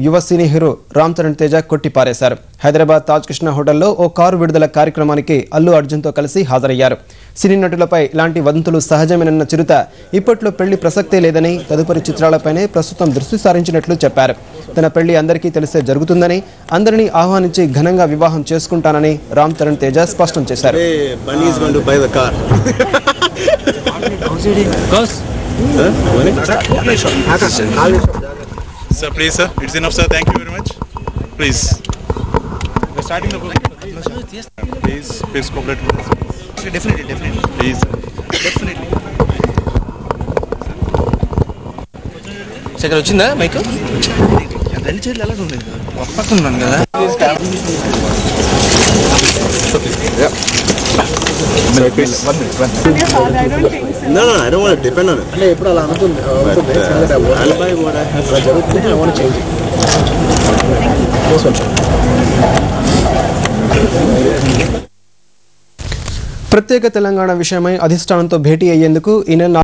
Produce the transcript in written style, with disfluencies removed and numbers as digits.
యువ cine hero Ram Charan Teja కొట్టిపారేశారు. Hyderabad Taj Krishna హోటల్లో ఓ car విడుదల కార్యక్రమానికి అల్లు అర్జున్తో కలిసి హాజరయ్యారు. సినీ నటులపై ఇలాంటి వదంతులు సహజమేనన్న చిరుత ఇప్పట్లో పెళ్లి ప్రసక్తే లేదని, తదుపరి చిత్రాలపైనే ప్రస్తుతం దృష్టి సారించినట్లు చెప్పారు. తన పెళ్లి అందరికీ తెలిసే జరుగుతుందని, అందరినీ ఆహ్వానించి ఘనంగా వివాహం చేసుకుంటానని రామ్ చరణ్ తేజ స్పష్టం చేశారు. Sir, please, sir. It's enough, sir. Thank you very much. Please. We're starting the program. Yes. Please cooperate with us. Definitely. Please. Definitely. Second, వచ్చిందా మైక్? రెండు చేతులు ఎలా ఉంది? వస్తున్నాను కదా. No, I don't want to depend on it. I'll buy what I have. I want to change it. ప్రత్యేక తెలంగాణ విషయమై అధిష్టానంతో భేటీ అయ్యేందుకు ఈ నెల